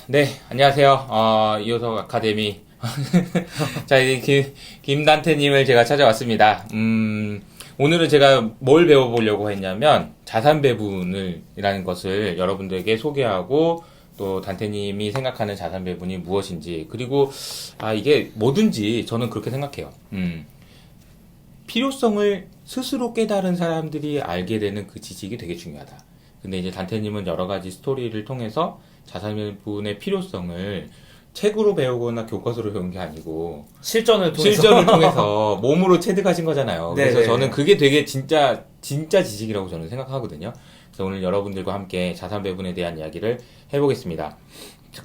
네, 안녕하세요. 이호석 아카데미. 자, 이제 김단태님을 제가 찾아왔습니다. 오늘은 제가 뭘 배워보려고 했냐면, 자산 배분이라는 것을 여러분들에게 소개하고, 또 단태님이 생각하는 자산 배분이 무엇인지, 그리고, 이게 뭐든지 저는 그렇게 생각해요. 필요성을 스스로 깨달은 사람들이 알게 되는 그 지식이 되게 중요하다. 근데 이제 단태님은 여러 가지 스토리를 통해서 자산 배분의 필요성을 책으로 배우거나 교과서로 배운 게 아니고 실전을 통해서 몸으로 체득하신 거잖아요. 그래서 네네. 저는 그게 되게 진짜 지식이라고 저는 생각하거든요. 그래서 오늘 여러분들과 함께 자산 배분에 대한 이야기를 해보겠습니다.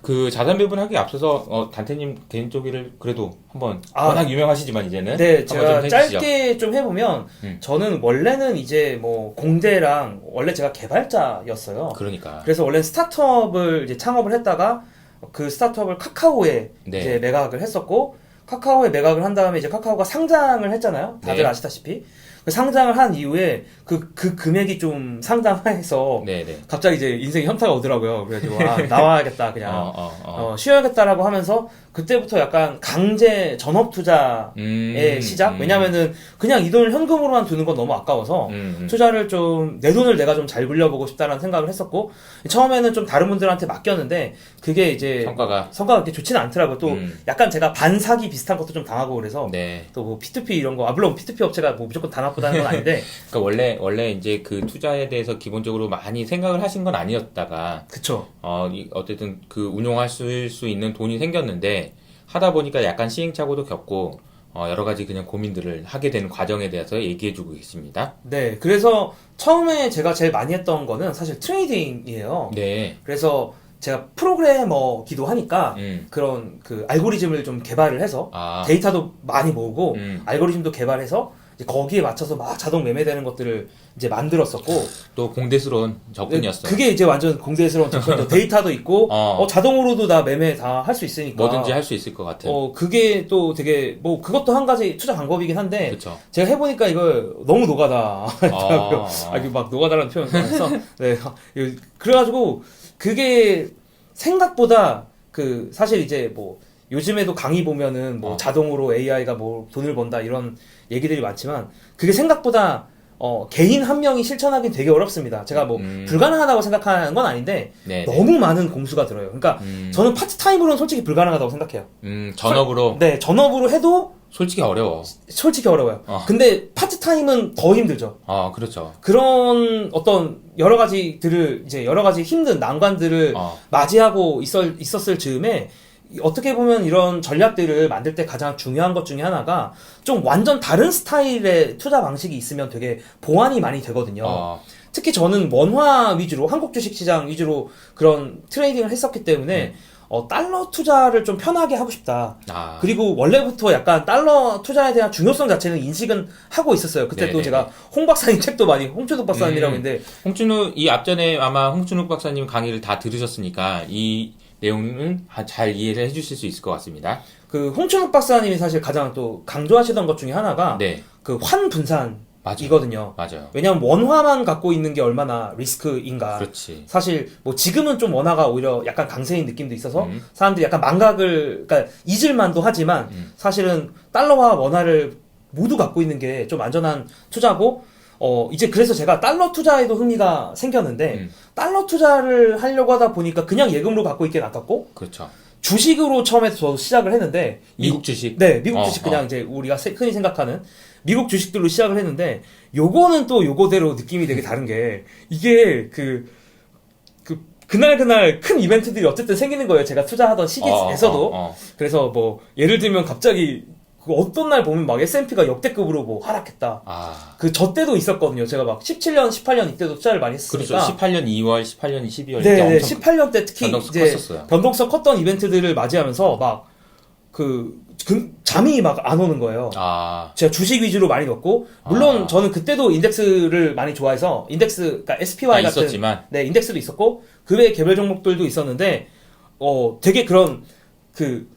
그 자산 배분하기 앞서서 단태님 개인적으로 그래도 한번 워낙 유명하시지만 이제는 네, 한번 제가 좀 해주시죠. 짧게 좀 해보면 저는 원래는 이제 뭐 공대랑 원래 제가 개발자였어요. 그러니까 그래서 원래 스타트업을 이제 창업을 했다가 그 스타트업을 카카오에 네. 이제 매각을 했었고 카카오에 매각을 한 다음에 이제 카카오가 상장을 했잖아요. 다들 네. 아시다시피 그 상장을 한 이후에 그 금액이 좀 상당해서 네네. 갑자기 이제 인생 현타가 오더라고요. 그래가지고 나와야겠다 그냥 쉬어야겠다라고 하면서 그때부터 약간 강제 전업 투자의 시작. 왜냐면은 그냥 이 돈을 현금으로만 두는 건 너무 아까워서 투자를 좀 내 돈을 내가 좀 잘 굴려보고 싶다라는 생각을 했었고 처음에는 좀 다른 분들한테 맡겼는데 그게 이제 성과가 그렇게 좋지는 않더라고요. 또 약간 제가 반사기 비슷한 것도 좀 당하고 그래서 네. 또 뭐 P2P 이런 거 물론 P2P 업체가 뭐 무조건 다 나쁘다는 건 아닌데 그러니까 원래 이제 그 투자에 대해서 기본적으로 많이 생각을 하신 건 아니었다가 그쵸. 어쨌든 그 운용할 수 있는 돈이 생겼는데 하다 보니까 약간 시행착오도 겪고 여러 가지 그냥 고민들을 하게 되는 과정에 대해서 얘기해주고 계십니다. 네, 그래서 처음에 제가 제일 많이 했던 거는 사실 트레이딩이에요. 네. 그래서 제가 프로그래머기도 하니까 그런 그 알고리즘을 좀 개발을 해서 데이터도 많이 모으고 알고리즘도 개발해서 이제 거기에 맞춰서 막 자동 매매되는 것들을 이제 만들었었고 또 공대스러운 접근이었어요. 그게 이제 완전 공대스러운 접근이죠. 데이터도 있고 자동으로도 나 매매 다 할 수 있으니까 뭐든지 할 수 있을 것 같은. 그게 또 되게 뭐 그것도 한 가지 투자 방법이긴 한데 그쵸. 제가 해보니까 이거 너무 노가다 하더라고요. 이게 막 노가다라는 표현을 써서 네. 그래가지고 그게 생각보다 그 사실 이제 뭐 요즘에도 강의 보면은 뭐 자동으로 AI가 뭐 돈을 번다 이런 얘기들이 많지만 그게 생각보다 개인 한 명이 실천하기 되게 어렵습니다. 제가 뭐 불가능하다고 생각하는 건 아닌데 네네. 너무 많은 공수가 들어요. 그러니까 저는 파트타임으로는 솔직히 불가능하다고 생각해요. 전업으로 네, 전업으로 해도 솔직히 어려워. 솔직히 어려워요. 근데 파트타임은 더 힘들죠. 그렇죠. 그런 어떤 여러 가지들을 이제 여러 가지 힘든 난관들을 맞이하고 있었을 즈음에 어떻게 보면 이런 전략들을 만들 때 가장 중요한 것 중에 하나가 좀 완전 다른 스타일의 투자 방식이 있으면 되게 보완이 많이 되거든요. 특히 저는 원화 위주로 한국 주식시장 위주로 그런 트레이딩을 했었기 때문에 달러 투자를 좀 편하게 하고 싶다. 그리고 원래부터 약간 달러 투자에 대한 중요성 자체는 인식은 하고 있었어요. 그때 네네. 또 제가 홍 박사님 책도 많이 홍준욱 박사님이라고 있는데 이 앞전에 아마 홍준욱 박사님 강의를 다 들으셨으니까 이 내용은 잘 이해를 해주실 수 있을 것 같습니다. 그 홍준욱 박사님이 사실 가장 또 강조하시던 것 중에 하나가 네. 그 환 분산이거든요. 맞아요. 왜냐하면 원화만 갖고 있는 게 얼마나 리스크인가. 그렇지. 사실 뭐 지금은 좀 원화가 오히려 약간 강세인 느낌도 있어서 사람들이 약간 그러니까 잊을만도 하지만 사실은 달러와 원화를 모두 갖고 있는 게 좀 안전한 투자고 이제 그래서 제가 달러 투자에도 흥미가 생겼는데 달러 투자를 하려고 하다 보니까 그냥 예금으로 갖고 있기엔 아깝고 그렇죠. 주식으로 처음에 저 시작을 했는데 미국 주식? 네, 미국 주식 그냥 이제 우리가 흔히 생각하는 미국 주식들로 시작을 했는데 요거는 또 요거대로 느낌이 되게 다른 게 이게 그날 큰 이벤트들이 어쨌든 생기는 거예요. 제가 투자하던 시기에서도. 그래서 뭐 예를 들면 갑자기 그 어떤 날 보면 막 S&P가 역대급으로 뭐 하락했다. 저 때도 있었거든요. 제가 막 17년, 18년 이때도 투자를 많이 했으니까. 그렇죠. 18년 2월, 18년 12월 네, 이때 네, 엄청 18년 때 특히 변동성 이제 컸었어요. 변동성 컸던 이벤트들을 맞이하면서 막 잠이 막 안 오는 거예요. 제가 주식 위주로 많이 넣고 물론 저는 그때도 인덱스를 많이 좋아해서 그러니까 SPY 같은 있었지만. 네, 인덱스도 있었고 그 외에 개별 종목들도 있었는데 되게 그런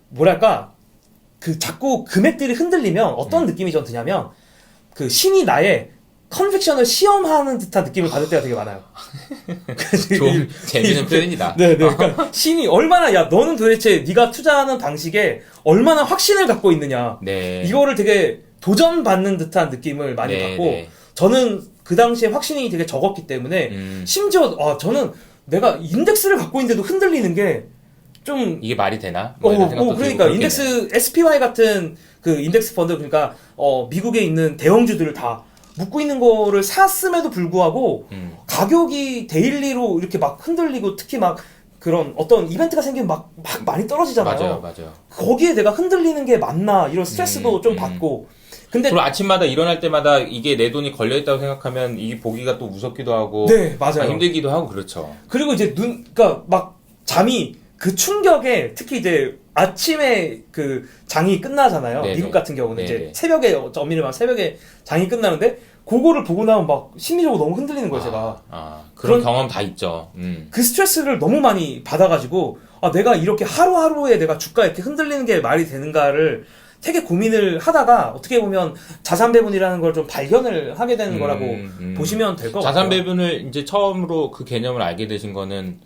뭐랄까 자꾸 금액들이 흔들리면 어떤 느낌이 전 드냐면 신이 나의 컨빅션을 시험하는 듯한 느낌을 받을 때가 되게 많아요. 좀 재미있는 표현이다. 네, 그러니까 심이 얼마나 야 너는 도대체 네가 투자하는 방식에 얼마나 확신을 갖고 있느냐. 네. 이거를 되게 도전받는 듯한 느낌을 많이 네, 받고 네. 저는 그 당시에 확신이 되게 적었기 때문에 심지어 저는 내가 인덱스를 갖고 있는데도 흔들리는 게 좀 이게 말이 되나? 뭐 이런 생각도 그러니까 들고 인덱스 SPY 같은 그 인덱스 펀드 그러니까 미국에 있는 대형주들을 다 묶고 있는 거를 샀음에도 불구하고 가격이 데일리로 이렇게 막 흔들리고 특히 막 그런 어떤 이벤트가 생기면 막 많이 떨어지잖아요. 맞아요. 거기에 내가 흔들리는 게 맞나 이런 스트레스도 좀 받고. 근데 그리고 아침마다 일어날 때마다 이게 내 돈이 걸려있다고 생각하면 이게 보기가 또 무섭기도 하고. 네, 맞아요. 힘들기도 하고 그렇죠. 그리고 이제 그러니까 막 잠이 그 충격에 특히 이제 아침에 그 장이 끝나잖아요. 네네. 미국 같은 경우는 네네. 이제 새벽에 엄밀히 말하면 새벽에 장이 끝나는데 그거를 보고 나면 막 심리적으로 너무 흔들리는 거예요, 제가. 그런 경험 다 있죠. 그 스트레스를 너무 많이 받아가지고 내가 이렇게 하루하루에 내가 주가 이렇게 흔들리는 게 말이 되는가를 되게 고민을 하다가 어떻게 보면 자산 배분이라는 걸 좀 발견을 하게 되는 거라고 보시면 될 것 같아요. 자산 배분을 이제 처음으로 그 개념을 알게 되신 거는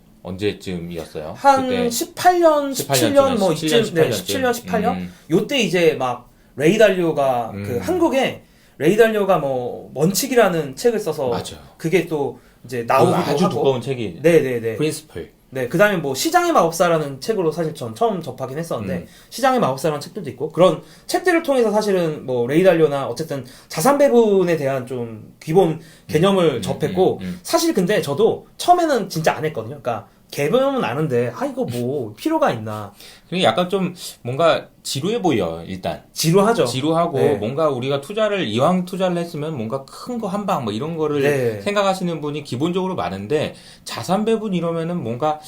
언제쯤이었어요? 한 그때 18년, 17년 뭐 이쯤, 17년, 18년? 요때 이제 막 레이 달리오가 그 한국에 레이 달리오가 뭐 원칙이라는 책을 써서 맞아. 그게 또 이제 나오기도 아주 하고. 두꺼운 책이. 네네네. 프린시플. 네, 그 다음에 뭐 시장의 마법사라는 책으로 사실 전 처음 접하긴 했었는데 시장의 마법사라는 책들도 있고 그런 책들을 통해서 사실은 뭐 레이 달리오나 어쨌든 자산 배분에 대한 좀 기본 개념을 접했고 사실 근데 저도 처음에는 진짜 안 했거든요. 그러니까 개념은 아는데 이거 뭐 필요가 있나. 그게 약간 좀 뭔가 지루해 보여 일단. 지루하죠. 지루하고 네. 뭔가 우리가 이왕 투자를 했으면 뭔가 큰 거 한 방 뭐 이런 거를 네. 생각하시는 분이 기본적으로 많은데 자산 배분 이러면은 뭔가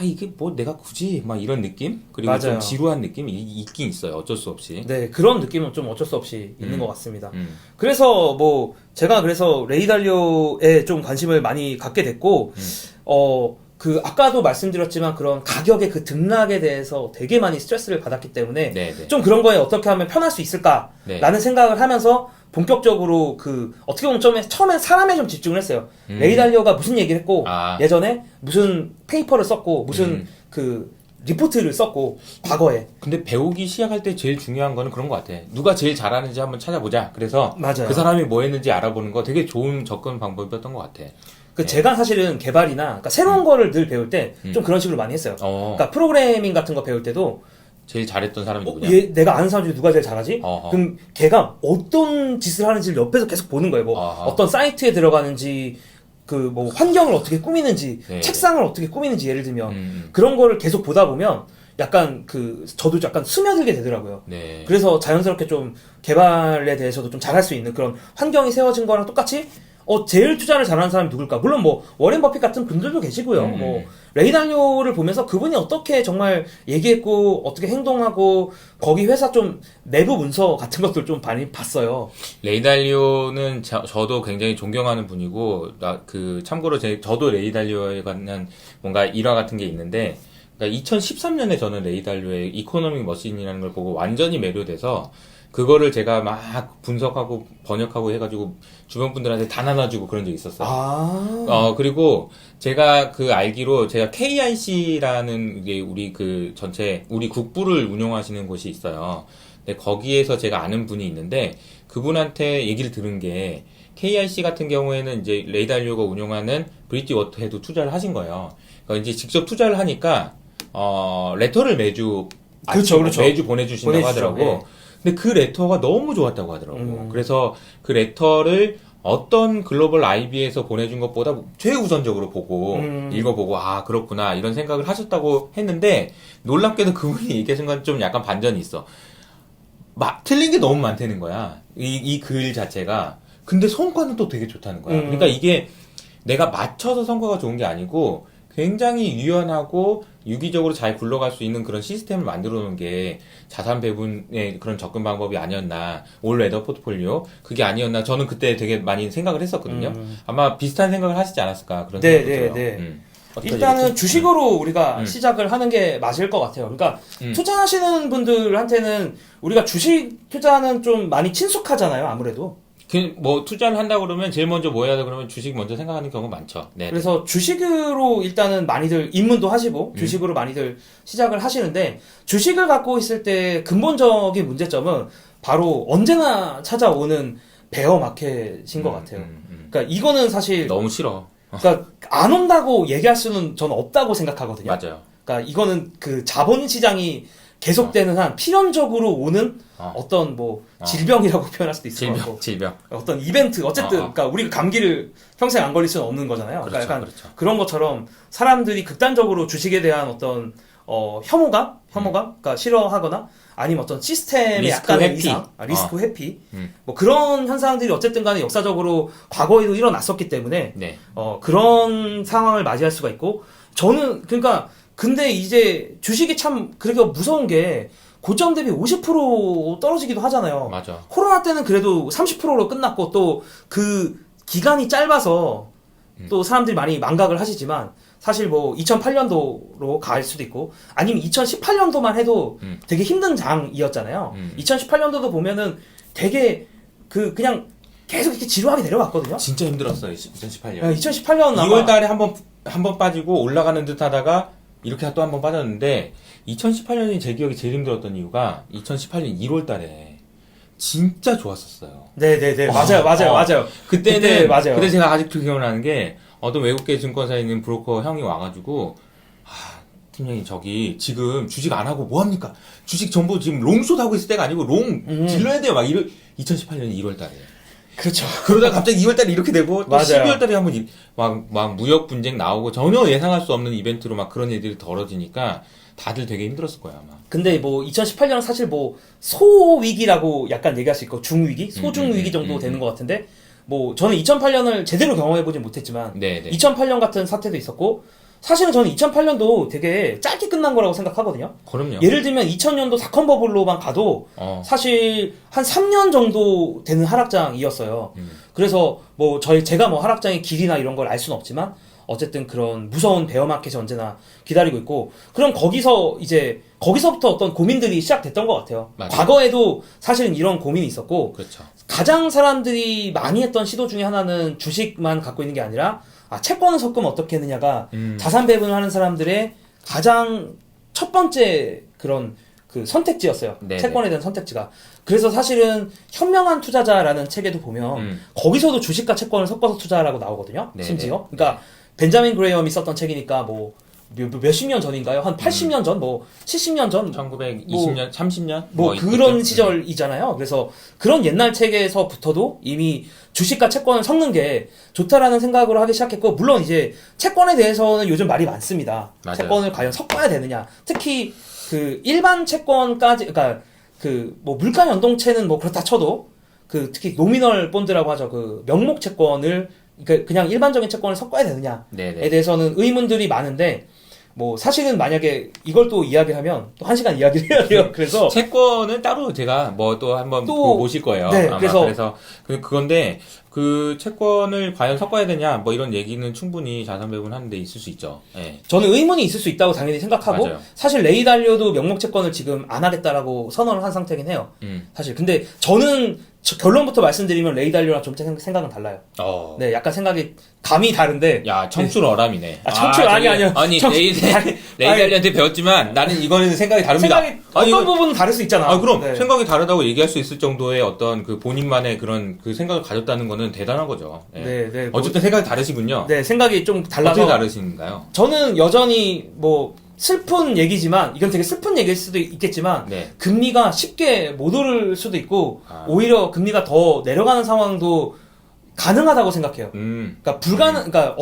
이게 뭐 내가 굳이 막 이런 느낌 그리고 맞아요. 좀 지루한 느낌이 있긴 있어요. 어쩔 수 없이. 네, 그런 느낌은 좀 어쩔 수 없이 있는 것 같습니다. 음. 그래서 뭐 제가 그래서 레이 달리오에 좀 관심을 많이 갖게 됐고 그 아까도 말씀드렸지만 그런 가격의 그 등락에 대해서 되게 많이 스트레스를 받았기 때문에 네네. 좀 그런 거에 어떻게 하면 편할 수 있을까라는 네. 생각을 하면서 본격적으로 그 어떻게 보면 처음엔 사람에 좀 집중을 했어요. 레이 달리오가 무슨 얘기를 했고 예전에 무슨 페이퍼를 썼고 무슨 그 리포트를 썼고 과거에. 근데 배우기 시작할 때 제일 중요한 거는 그런 것 같아. 누가 제일 잘하는지 한번 찾아보자. 그래서 맞아요. 그 사람이 뭐 했는지 알아보는 거 되게 좋은 접근 방법이었던 것 같아. 네. 제가 사실은 개발이나 그러니까 새로운 거를 늘 배울 때 좀 그런 식으로 많이 했어요. 그러니까 프로그래밍 같은 거 배울 때도 제일 잘했던 사람이 누구냐? 내가 아는 사람 중에 누가 제일 잘하지? 어허. 그럼 걔가 어떤 짓을 하는지를 옆에서 계속 보는 거예요. 뭐 어허. 어떤 사이트에 들어가는지 그 뭐 환경을 어떻게 꾸미는지 네. 책상을 어떻게 꾸미는지 예를 들면 그런 거를 계속 보다 보면 약간 저도 약간 스며들게 되더라고요. 네. 그래서 자연스럽게 좀 개발에 대해서도 좀 잘할 수 있는 그런 환경이 세워진 거랑 똑같이 제일 투자를 잘하는 사람이 누굴까? 물론 뭐 워렌 버핏 같은 분들도 계시고요. 뭐 레이 달리오를 보면서 그분이 어떻게 정말 얘기했고 어떻게 행동하고 거기 회사 좀 내부 문서 같은 것들 좀 많이 봤어요. 레이 달리오는 저도 굉장히 존경하는 분이고 참고로 저도 레이 달리오에 관한 뭔가 일화 같은 게 있는데 그러니까 2013년에 저는 레이 달리오의 이코노믹 머신이라는 걸 보고 완전히 매료돼서 그거를 제가 막 분석하고 번역하고 해가지고 주변 분들한테 다 나눠주고 그런 적이 있었어요. 그리고 제가 알기로 제가 KIC라는 게 우리 우리 국부를 운영하시는 곳이 있어요. 근데 거기에서 제가 아는 분이 있는데 그분한테 얘기를 들은 게 KIC 같은 경우에는 이제 레이 달리오가 운영하는 브릿지워터에도 투자를 하신 거예요. 그러니까 이제 직접 투자를 하니까 레터를 매주 그렇죠. 매주 보내주신다고 하더라고. 네. 근데 그 레터가 너무 좋았다고 하더라고요. 그래서 그 레터를 어떤 글로벌 IB에서 보내준 것보다 최우선적으로 보고 읽어보고 그렇구나 이런 생각을 하셨다고 했는데 놀랍게도 그분이 얘기하신 건 좀 약간 반전이 있어. 틀린 게 너무 많다는 거야. 이 글 자체가. 근데 성과는 또 되게 좋다는 거야. 그러니까 이게 내가 맞춰서 성과가 좋은 게 아니고 굉장히 유연하고 유기적으로 잘 굴러갈 수 있는 그런 시스템을 만들어 놓은 게 자산 배분의 그런 접근 방법이 아니었나. 올 웨더 포트폴리오 그게 아니었나. 저는 그때 되게 많이 생각을 했었거든요. 아마 비슷한 생각을 하시지 않았을까 그런 생각이 들어요. 네. 일단은 주식으로 우리가 시작을 하는 게 맞을 것 같아요. 그러니까 투자하시는 분들한테는 우리가 주식 투자는 좀 많이 친숙하잖아요. 아무래도. 뭐 투자를 한다 그러면 제일 먼저 뭐 해야 돼 그러면 주식 먼저 생각하는 경우가 많죠. 네. 그래서 주식으로 일단은 많이들 입문도 하시고 주식으로 많이들 시작을 하시는데 주식을 갖고 있을 때 근본적인 문제점은 바로 언제나 찾아오는 베어 마켓인 것 같아요. 그러니까 이거는 사실 너무 싫어. 그러니까 안 온다고 얘기할 수는 저는 없다고 생각하거든요. 맞아요. 그러니까 이거는 그 자본 시장이 계속되는 한 필연적으로 오는 어떤 뭐 질병이라고 표현할 수도 있을 것 같고 질병. 어떤 이벤트 어쨌든 그러니까 우리가 감기를 평생 안 걸릴 수는 없는 거잖아요. 그렇죠, 그러니까 약간 그렇죠. 그런 것처럼 사람들이 극단적으로 주식에 대한 어떤 혐오감, 그러니까 싫어하거나 아니면 어떤 시스템의 리스크 약간의 회피. 이상, 리스크 회피, 뭐 그런 현상들이 어쨌든 간에 역사적으로 과거에도 일어났었기 때문에 네. 그런 상황을 맞이할 수가 있고 저는 그러니까 근데 이제 주식이 참 그렇게 무서운 게 고점 대비 50% 떨어지기도 하잖아요. 맞아. 코로나 때는 그래도 30%로 끝났고 또 그 기간이 짧아서 또 사람들이 많이 망각을 하시지만 사실 뭐 2008년도로 갈 수도 있고 아니면 2018년도만 해도 되게 힘든 장이었잖아요. 2018년도도 보면은 되게 그냥 계속 이렇게 지루하게 내려왔거든요. 진짜 힘들었어요. 2018년. 2018년 2월 달에 한 번 빠지고 올라가는 듯 하다가 이렇게 또 한 번 빠졌는데 2018년이 제 기억에 제일 힘들었던 이유가 2018년 1월 달에 진짜 좋았었어요. 네네네. 맞아요. 그때는 맞아요. 그때 제가 아직도 기억나는 게 어떤 외국계 증권사에 있는 브로커 형이 와가지고 팀장님 저기 지금 주식 안 하고 뭐 합니까? 주식 전부 지금 롱숏 하고 있을 때가 아니고 롱 질러야 돼요. 막 2018년 1월 달에. 그렇죠. 그러다가 갑자기 2월 달에 이렇게 되고 또 맞아요. 12월 달에 한번 막 무역 분쟁 나오고 전혀 예상할 수 없는 이벤트로 막 그런 일들이 벌어지니까 다들 되게 힘들었을 거예요 아마. 근데 뭐 2018년은 사실 뭐 소위기라고 약간 얘기할 수 있고 중위기, 소중위기 정도 되는 것 같은데 뭐 저는 2008년을 제대로 경험해보진 못했지만 네네. 2008년 같은 사태도 있었고 사실은 저는 2008년도 되게 짧게 끝난 거라고 생각하거든요. 그럼요. 예를 들면 2000년도 닷컴 버블로만 가도 사실 한 3년 정도 되는 하락장이었어요. 그래서 뭐 제가 뭐 하락장의 길이나 이런 걸 알 수는 없지만 어쨌든 그런 무서운 베어마켓이 언제나 기다리고 있고 그럼 거기서부터 어떤 고민들이 시작됐던 것 같아요. 맞아요. 과거에도 사실은 이런 고민이 있었고 그렇죠. 가장 사람들이 많이 했던 시도 중에 하나는 주식만 갖고 있는 게 아니라 채권을 섞으면 어떻게 했느냐가 자산 배분을 하는 사람들의 가장 첫 번째 그런 그 선택지였어요. 네네. 채권에 대한 선택지가. 그래서 사실은 현명한 투자자라는 책에도 보면 거기서도 주식과 채권을 섞어서 투자라고 나오거든요. 네네. 심지어. 그러니까 벤자민 그레이엄이 썼던 책이니까 뭐 몇십 년 전인가요? 한 80년 전, 뭐 70년 전, 1920년, 30년 뭐 그런 시절이잖아요. 그래서 그런 옛날 책에서부터도 이미 주식과 채권을 섞는 게 좋다라는 생각으로 하기 시작했고 물론 이제 채권에 대해서는 요즘 말이 많습니다. 맞아요. 채권을 과연 섞어야 되느냐. 특히 그 일반 채권까지 그러니까 그 뭐 물가 연동채는 뭐 그렇다 쳐도 그 특히 노미널 본드라고 하죠. 그 명목 채권을 그러니까 그냥 일반적인 채권을 섞어야 되느냐에 네네. 대해서는 의문들이 많은데 뭐 사실은 만약에 이걸 또 이야기하면 또 1시간 이야기를 해야 돼요. 그래서 채권은 따로 제가 뭐 또 한번 모실 거예요. 네, 아마. 그래서 그건데 그 채권을 과연 섞어야 되냐 뭐 이런 얘기는 충분히 자산 배분하는 데 있을 수 있죠. 네. 저는 의문이 있을 수 있다고 당연히 생각하고 맞아요. 사실 레이 달리오도 명목 채권을 지금 안 하겠다라고 선언을 한 상태긴 해요. 사실 근데 저는 결론부터 말씀드리면 레이 달리오랑 좀 생각은 달라요. 네, 약간 생각이 감이 다른데. 야, 청출어람이네. 청출 아니요. 아니, 레이 달리한테 배웠지만 나는 이거는 생각이 다릅니다. 생각이 어떤 부분은 다를 수 있잖아. 그럼 네. 생각이 다르다고 얘기할 수 있을 정도의 어떤 그 본인만의 그런 그 생각을 가졌다는 거는 대단한 거죠. 네. 네. 어쨌든 생각이 다르시군요. 네, 생각이 좀 달라서. 어떻게 다르신가요? 저는 여전히 뭐 슬픈 얘기지만 이건 되게 슬픈 얘기일 수도 있겠지만 네. 금리가 쉽게 못 오를 수도 있고 오히려 금리가 더 내려가는 상황도 가능하다고 생각해요. 그러니까 그러니까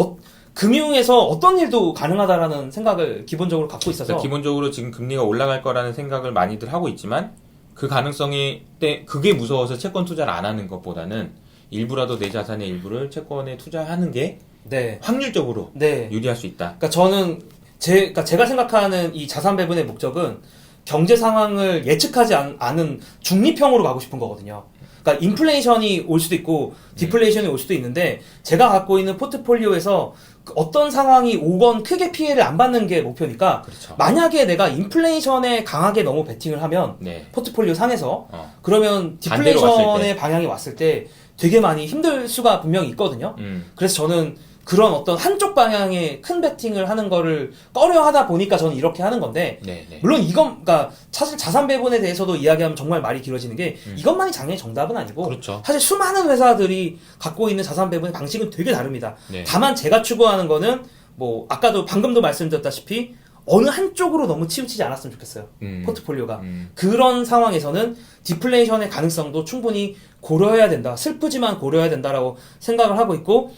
금융에서 어떤 일도 가능하다라는 생각을 기본적으로 갖고 있어서 그러니까 기본적으로 지금 금리가 올라갈 거라는 생각을 많이들 하고 있지만 그 가능성이 그게 무서워서 채권 투자를 안 하는 것보다는 일부라도 내 자산의 일부를 채권에 투자하는 게 네. 확률적으로 네. 유리할 수 있다. 그러니까 저는 그러니까 제가 생각하는 이 자산 배분의 목적은 경제 상황을 예측하지 않은 중립형으로 가고 싶은 거거든요. 그러니까 인플레이션이 올 수도 있고 디플레이션이 올 수도 있는데 제가 갖고 있는 포트폴리오에서 어떤 상황이 오건 크게 피해를 안 받는 게 목표니까 그렇죠. 만약에 내가 인플레이션에 강하게 너무 베팅을 하면 네. 포트폴리오 상에서 어. 그러면 반대로 왔을 디플레이션의 방향이 왔을 때 되게 많이 힘들 수가 분명히 있거든요. 그래서 저는 그런 어떤 한쪽 방향에 큰 베팅을 하는 거를 꺼려 하다 보니까 저는 이렇게 하는 건데, 네, 네. 물론 그러니까 사실 자산 배분에 대해서도 이야기하면 정말 말이 길어지는 게 이것만이 장래의 정답은 아니고, 그렇죠. 사실 수많은 회사들이 갖고 있는 자산 배분의 방식은 되게 다릅니다. 네. 다만 제가 추구하는 거는 뭐 아까도 방금도 말씀드렸다시피 어느 한쪽으로 너무 치우치지 않았으면 좋겠어요. 포트폴리오가. 그런 상황에서는 디플레이션의 가능성도 충분히 고려해야 된다. 슬프지만 고려해야 된다라고 생각을 하고 있고,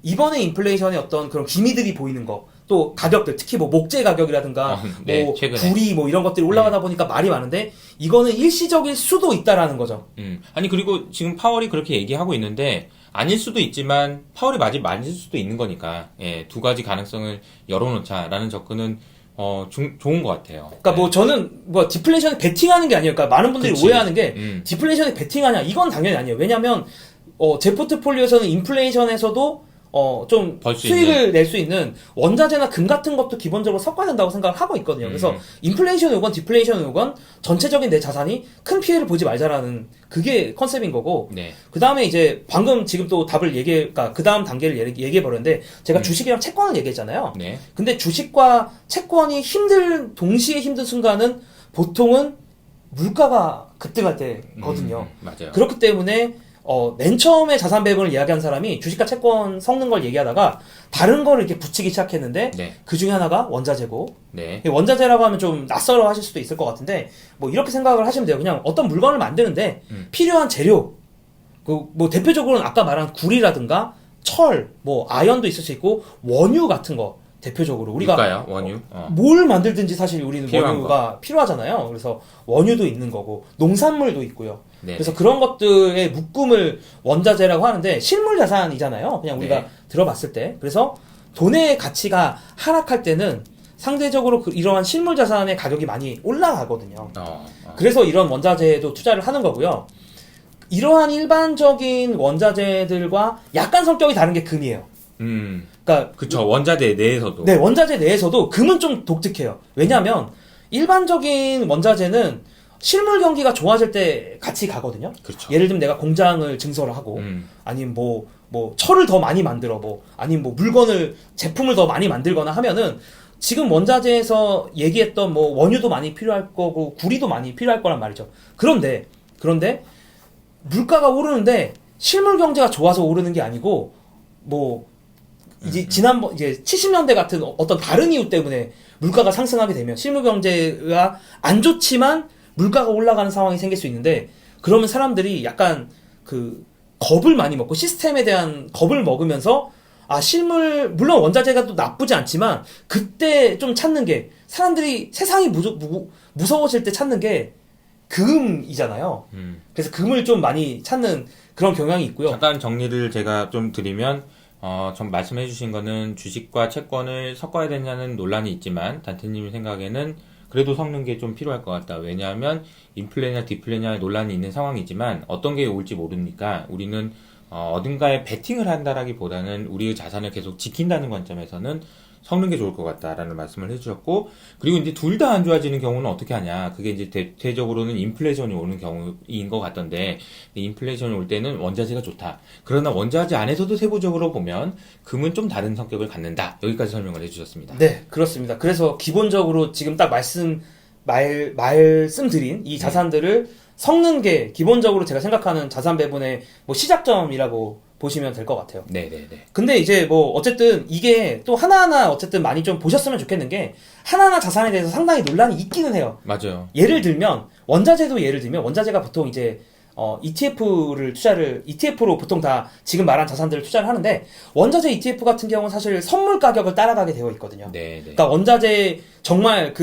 이번에 인플레이션의 어떤 그런 기미들이 보이는 거, 또 가격들, 특히 뭐 목재 가격이라든가, 네, 뭐 최근에. 구리 뭐 이런 것들이 올라가다 보니까 말이 많은데, 이거는 일시적일 수도 있다라는 거죠. 아니, 그리고 지금 파월이 그렇게 얘기하고 있는데, 아닐 수도 있지만, 파월이 맞을 수도 있는 거니까, 예, 두 가지 가능성을 열어놓자라는 접근은, 좋은 것 같아요. 그러니까 네. 뭐 저는 뭐 디플레이션에 베팅하는 게 아니에요. 그러니까 많은 분들이 그치. 오해하는 게 디플레이션에 베팅하냐? 이건 당연히 아니에요. 왜냐하면 제 포트폴리오에서는 인플레이션에서도 좀 벌수 수익을 낼 수 있는 원자재나 금 같은 것도 기본적으로 섞어야 된다고 생각을 하고 있거든요. 그래서 인플레이션이 오건 디플레이션이 오건 전체적인 내 자산이 큰 피해를 보지 말자라는 그게 컨셉인 거고. 네. 그 다음에 이제 방금 지금 또 답을 그러니까 그 다음 단계를 얘기해 버렸는데 제가 주식이랑 채권을 얘기했잖아요. 네. 근데 주식과 채권이 동시에 힘든 순간은 보통은 물가가 급등할 때거든요. 맞아요. 그렇기 때문에 맨 처음에 자산 배분을 이야기한 사람이 주식과 채권 섞는 걸 얘기하다가 다른 거를 이렇게 붙이기 시작했는데 네. 그 중에 하나가 원자재고, 네. 원자재라고 하면 좀 낯설어 하실 수도 있을 것 같은데 뭐 이렇게 생각을 하시면 돼요. 그냥 어떤 물건을 만드는데 필요한 재료, 뭐 대표적으로는 아까 말한 구리라든가 철, 뭐 아연도 있을 수 있고 원유 같은 거 대표적으로 우리가 물가요, 원유. 뭘 만들든지 사실 우리는 필요한 원유가 필요하잖아요. 그래서 원유도 있는 거고 농산물도 있고요. 네. 그래서 그런 것들의 묶음을 원자재라고 하는데 실물 자산이잖아요. 그냥 우리가 네. 들어봤을 때. 그래서 돈의 가치가 하락할 때는 상대적으로 이러한 실물 자산의 가격이 많이 올라가거든요. 그래서 이런 원자재에도 투자를 하는 거고요. 이러한 일반적인 원자재들과 약간 성격이 다른 게 금이에요. 그러니까 그쵸. 원자재 내에서도. 네, 원자재 내에서도 금은 좀 독특해요. 왜냐하면 일반적인 원자재는 실물 경기가 좋아질 때 같이 가거든요. 그렇죠. 예를 들면 내가 공장을 증설을 하고, 아니면 뭐 철을 더 많이 만들어, 아니면 뭐 제품을 더 많이 만들거나 하면은 지금 원자재에서 얘기했던 뭐 원유도 많이 필요할 거고 구리도 많이 필요할 거란 말이죠. 그런데 물가가 오르는데 실물 경제가 좋아서 오르는 게 아니고 뭐 이제 이제 70년대 같은 어떤 다른 이유 때문에 물가가 상승하게 되면 실물 경제가 안 좋지만 물가가 올라가는 상황이 생길 수 있는데, 그러면 사람들이 약간 겁을 많이 먹고 시스템에 대한 겁을 먹으면서 물론 원자재가 또 나쁘지 않지만 그때 좀 찾는 게, 사람들이 세상이 무서워질 때 찾는 게 금이잖아요. 그래서 금을 좀 많이 찾는 그런 경향이 있고요. 잠깐 정리를 제가 좀 드리면, 좀 말씀해 주신 거는 주식과 채권을 섞어야 되냐는 논란이 있지만, 단테님 생각에는 그래도 섞는 게 좀 필요할 것 같다. 왜냐하면 인플레냐 디플레냐의 논란이 있는 상황이지만 어떤 게 올지 모르니까 우리는 어딘가에 베팅을 한다라기보다는 우리의 자산을 계속 지킨다는 관점에서는 섞는 게 좋을 것 같다라는 말씀을 해주셨고, 그리고 이제 둘 다 안 좋아지는 경우는 어떻게 하냐. 그게 이제 대체적으로는 인플레이션이 오는 경우인 것 같던데, 인플레이션이 올 때는 원자재가 좋다. 그러나 원자재 안에서도 세부적으로 보면 금은 좀 다른 성격을 갖는다. 여기까지 설명을 해주셨습니다. 네, 그렇습니다. 그래서 기본적으로 지금 딱 말씀드린 이 자산들을 섞는 게 기본적으로 제가 생각하는 자산 배분의 뭐 시작점이라고 보시면 될 것 같아요. 네네네. 근데 이제 뭐 어쨌든 이게 또 하나하나 어쨌든 많이 좀 보셨으면 좋겠는 게, 하나하나 자산에 대해서 상당히 논란이 있기는 해요. 맞아요. 예를 들면 원자재가 보통 이제 ETF로 보통 다 지금 말한 자산들을 투자를 하는데, 원자재 ETF 같은 경우는 사실 선물 가격을 따라가게 되어 있거든요. 네. 그러니까 원자재 정말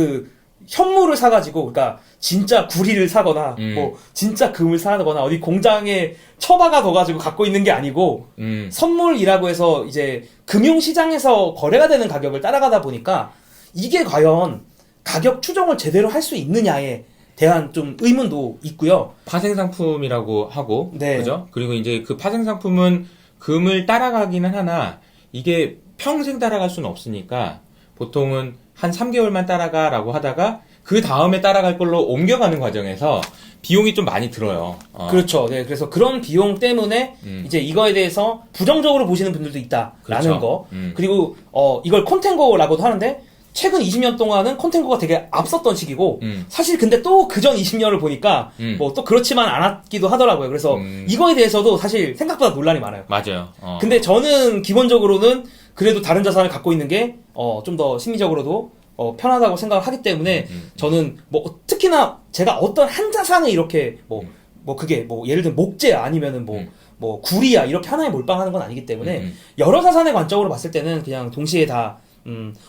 현물을 사가지고, 그러니까 진짜 구리를 사거나 뭐 진짜 금을 사거나 어디 공장에 처박아 둬가지고 갖고 있는 게 아니고 선물이라고 해서 이제 금융시장에서 거래가 되는 가격을 따라가다 보니까 이게 과연 가격 추정을 제대로 할 수 있느냐에 대한 좀 의문도 있고요. 파생 상품이라고 하고, 네. 그죠? 그리고 이제 그 파생 상품은 금을 따라가기는 하나, 이게 평생 따라갈 수는 없으니까, 보통은 한 3개월만 따라가라고 하다가, 그 다음에 따라갈 걸로 옮겨가는 과정에서 비용이 좀 많이 들어요. 그렇죠. 네. 그래서 그런 비용 때문에 이제 이거에 대해서 부정적으로 보시는 분들도 있다라는 그렇죠. 거. 그리고 이걸 콘텐고라고도 하는데 최근 20년 동안은 콘텐고가 되게 앞섰던 시기고 사실 근데 또 그전 20년을 보니까 뭐 또 그렇지만 않았기도 하더라고요. 그래서 이거에 대해서도 사실 생각보다 논란이 많아요. 맞아요. 근데 저는 기본적으로는 그래도 다른 자산을 갖고 있는 게 좀 더 심리적으로도 편하다고 생각을 하기 때문에 저는 뭐 특히나 제가 어떤 한 자산을 이렇게 뭐 그게 뭐 예를 들면 목재야 아니면은 뭐 구리야 이렇게 하나에 몰빵하는 건 아니기 때문에 여러 자산의 관점으로 봤을 때는 그냥 동시에 다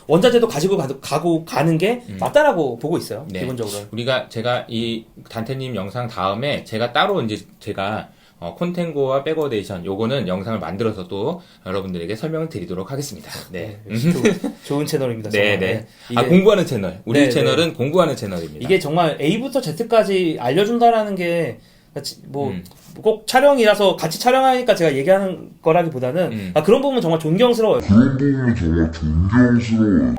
원자재도 가지고 가는 게 맞다라고 보고 있어요. 네. 기본적으로. 제가 이 단테님 영상 다음에 제가 따로 이제 제가 콘텐고와 백워데이션 요거는 영상을 만들어서 또 여러분들에게 설명을 드리도록 하겠습니다. 네. 좋은 채널입니다. 네, 정말. 네. 이게, 공부하는 채널. 우리 네, 채널은 공부하는 채널입니다. 이게 정말 A부터 Z까지 알려준다라는 게 꼭 촬영이라서 같이 촬영하니까 제가 얘기하는 거라기보다는 그런 부분은 정말 존경스러워요. 그런 부분이 정말 존경스러워요.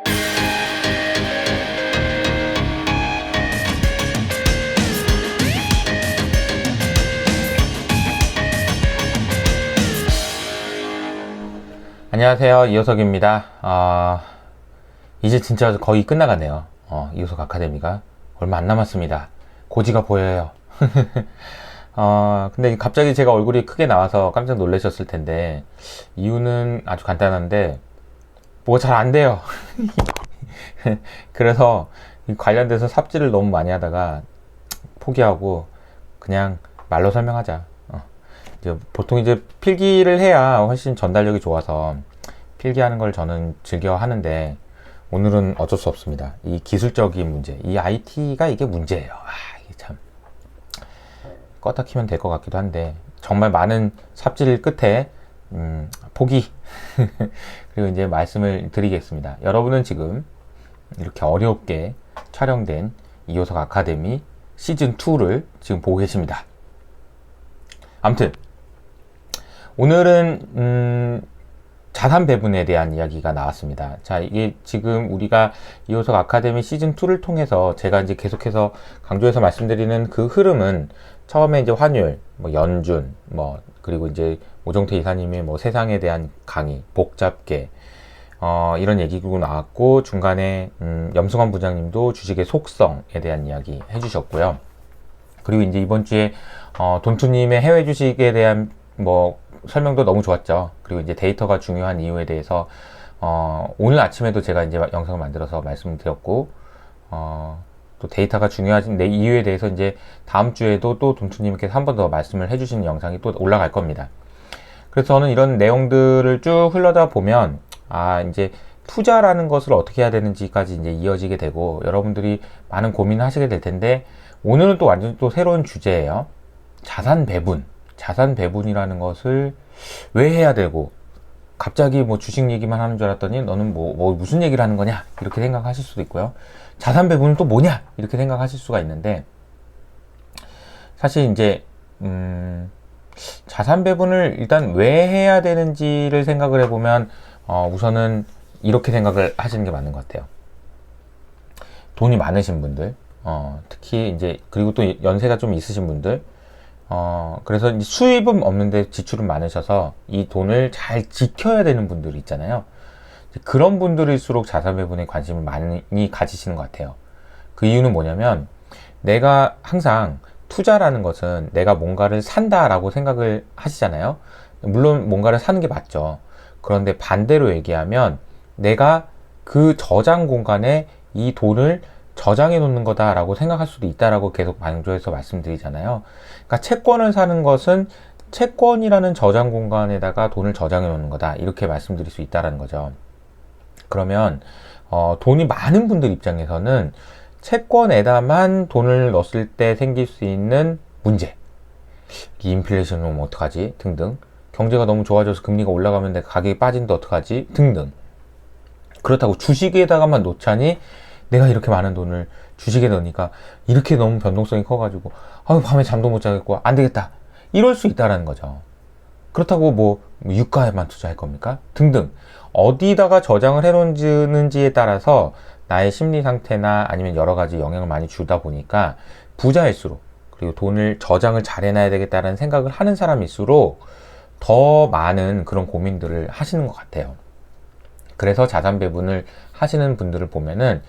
안녕하세요. 이호석입니다. 이제 진짜 거의 끝나가네요. 이호석 아카데미가. 얼마 안 남았습니다. 고지가 보여요. 근데 갑자기 제가 얼굴이 크게 나와서 깜짝 놀라셨을 텐데, 이유는 아주 간단한데, 뭐가 잘 안 돼요. 그래서 관련돼서 삽질을 너무 많이 하다가 포기하고, 그냥 말로 설명하자. 보통 이제 필기를 해야 훨씬 전달력이 좋아서 필기하는 걸 저는 즐겨 하는데 오늘은 어쩔 수 없습니다. 이 기술적인 문제, 이 IT가 이게 문제예요. 이게 참 껐다 키면 될 것 같기도 한데 정말 많은 삽질 끝에 포기 그리고 이제 말씀을 드리겠습니다. 여러분은 지금 이렇게 어렵게 촬영된 이호석 아카데미 시즌2를 지금 보고 계십니다. 아무튼 오늘은 자산 배분에 대한 이야기가 나왔습니다. 자, 이게 지금 우리가 이호석 아카데미 시즌2를 통해서 제가 이제 계속해서 강조해서 말씀드리는 그 흐름은 처음에 이제 환율, 뭐 연준, 그리고 이제 오종태 이사님의 뭐 세상에 대한 강의, 복잡계, 이런 얘기고 나왔고, 중간에, 염승환 부장님도 주식의 속성에 대한 이야기 해주셨고요. 그리고 이제 이번 주에, 돈투님의 해외 주식에 대한 설명도 너무 좋았죠. 그리고 이제 데이터가 중요한 이유에 대해서 오늘 아침에도 제가 이제 영상을 만들어서 말씀을 드렸고 또 데이터가 중요한 이유에 대해서 이제 다음 주에도 또 돈투님께서 한 번 더 말씀을 해주시는 영상이 또 올라갈 겁니다. 그래서 저는 이런 내용들을 쭉 흘러다 보면 이제 투자라는 것을 어떻게 해야 되는지까지 이제 이어지게 되고 여러분들이 많은 고민을 하시게 될 텐데 오늘은 또 완전 또 새로운 주제예요. 자산 배분. 자산 배분이라는 것을 왜 해야 되고 갑자기 뭐 주식 얘기만 하는 줄 알았더니 너는 무슨 얘기를 하는 거냐 이렇게 생각하실 수도 있고요. 자산 배분은 또 뭐냐 이렇게 생각하실 수가 있는데 사실 이제 자산 배분을 일단 왜 해야 되는지를 생각을 해보면 우선은 이렇게 생각을 하시는 게 맞는 것 같아요. 돈이 많으신 분들 특히 이제 그리고 또 연세가 좀 있으신 분들 그래서 이제 수입은 없는데 지출은 많으셔서 이 돈을 잘 지켜야 되는 분들이 있잖아요. 그런 분들일수록 자산 배분에 관심을 많이 가지시는 것 같아요. 그 이유는 뭐냐면 내가 항상 투자라는 것은 내가 뭔가를 산다라고 생각을 하시잖아요. 물론 뭔가를 사는 게 맞죠. 그런데 반대로 얘기하면 내가 그 저장 공간에 이 돈을 저장해 놓는 거다라고 생각할 수도 있다라고 계속 강조해서 말씀드리잖아요. 그러니까 채권을 사는 것은 채권이라는 저장 공간에다가 돈을 저장해 놓는 거다. 이렇게 말씀드릴 수 있다라는 거죠. 그러면 돈이 많은 분들 입장에서는 채권에다만 돈을 넣었을 때 생길 수 있는 문제, 인플레이션은 오면 어떡하지? 등등. 경제가 너무 좋아져서 금리가 올라가면 내 가격이 빠진다 어떡하지? 등등. 그렇다고 주식에다가만 놓자니 내가 이렇게 많은 돈을 주식에 넣으니까 이렇게 너무 변동성이 커가지고 밤에 잠도 못 자겠고 안 되겠다 이럴 수 있다라는 거죠. 그렇다고 뭐 유가에만 투자할 겁니까? 등등 어디다가 저장을 해놓는지에 따라서 나의 심리 상태나 아니면 여러 가지 영향을 많이 주다 보니까 부자일수록 그리고 돈을 저장을 잘 해놔야 되겠다는 생각을 하는 사람일수록 더 많은 그런 고민들을 하시는 것 같아요. 그래서 자산 배분을 하시는 분들을 보면은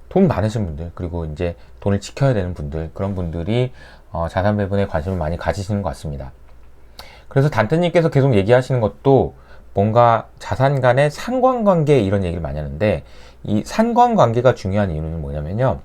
돈 많으신 분들 그리고 이제 돈을 지켜야 되는 분들 그런 분들이 자산 배분에 관심을 많이 가지시는 것 같습니다. 그래서 단테님께서 계속 얘기하시는 것도 뭔가 자산 간의 상관관계 이런 얘기를 많이 하는데 이 상관관계가 중요한 이유는 뭐냐면요.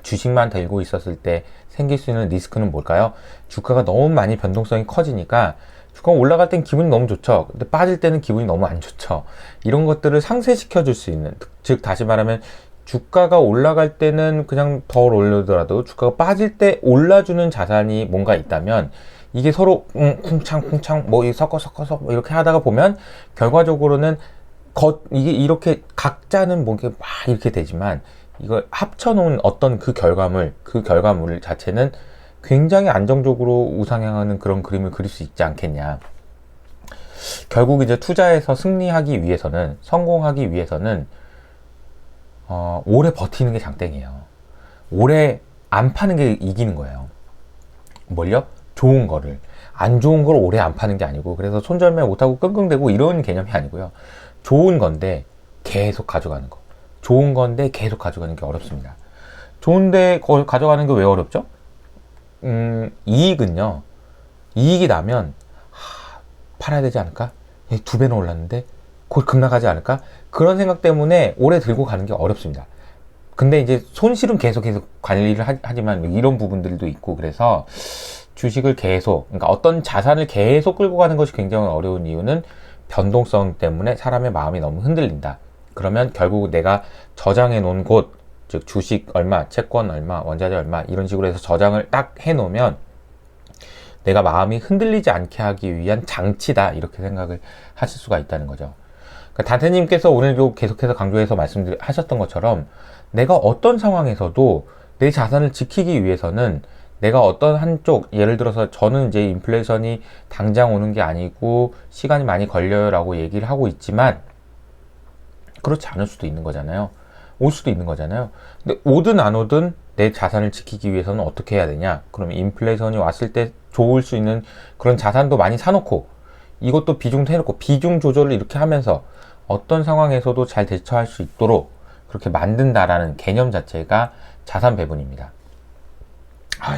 주식만 들고 있었을 때 생길 수 있는 리스크는 뭘까요? 주가가 너무 많이 변동성이 커지니까 주가가 올라갈 땐 기분이 너무 좋죠. 근데 빠질 때는 기분이 너무 안 좋죠. 이런 것들을 상쇄시켜 줄 수 있는, 즉 다시 말하면 주가가 올라갈 때는 그냥 덜 올르더라도 주가가 빠질 때 올라주는 자산이 뭔가 있다면 이게 서로 쿵창쿵창 뭐 섞어서 뭐 이렇게 하다가 보면 결과적으로는 이게 이렇게 각자는 뭔가 막 이렇게 되지만 이걸 합쳐놓은 어떤 그 결과물 자체는 굉장히 안정적으로 우상향하는 그런 그림을 그릴 수 있지 않겠냐. 결국 이제 투자에서 승리하기 위해서는, 성공하기 위해서는 오래 버티는 게 장땡이에요. 오래 안 파는 게 이기는 거예요. 뭘요? 좋은 거를. 안 좋은 걸 오래 안 파는 게 아니고, 그래서 손절매 못하고 끙끙대고 이런 개념이 아니고요. 좋은 건데 계속 가져가는 거. 좋은 건데 계속 가져가는 게 어렵습니다. 좋은데 그걸 가져가는 게 왜 어렵죠? 이익은요. 이익이 나면 팔아야 되지 않을까? 2배나 올랐는데 곧 급락하지 않을까? 그런 생각 때문에 오래 들고 가는 게 어렵습니다. 근데 이제 손실은 계속 관리를 하지만 이런 부분들도 있고, 그래서 주식을 그러니까 어떤 자산을 계속 끌고 가는 것이 굉장히 어려운 이유는 변동성 때문에 사람의 마음이 너무 흔들린다. 그러면 결국 내가 저장해 놓은 곳, 즉 주식 얼마, 채권 얼마, 원자재 얼마 이런 식으로 해서 저장을 딱 해놓으면 내가 마음이 흔들리지 않게 하기 위한 장치다, 이렇게 생각을 하실 수가 있다는 거죠. 그러니까 단테님께서 오늘도 계속해서 강조해서 말씀하셨던 것처럼 내가 어떤 상황에서도 내 자산을 지키기 위해서는 내가 어떤 한쪽, 예를 들어서 저는 이제 인플레이션이 당장 오는 게 아니고 시간이 많이 걸려요 라고 얘기를 하고 있지만 그렇지 않을 수도 있는 거잖아요. 올 수도 있는 거잖아요. 근데 오든 안 오든 내 자산을 지키기 위해서는 어떻게 해야 되냐? 그러면 인플레이션이 왔을 때 좋을 수 있는 그런 자산도 많이 사놓고 이것도 비중도 해놓고 비중 조절을 이렇게 하면서 어떤 상황에서도 잘 대처할 수 있도록 그렇게 만든다라는 개념 자체가 자산 배분입니다.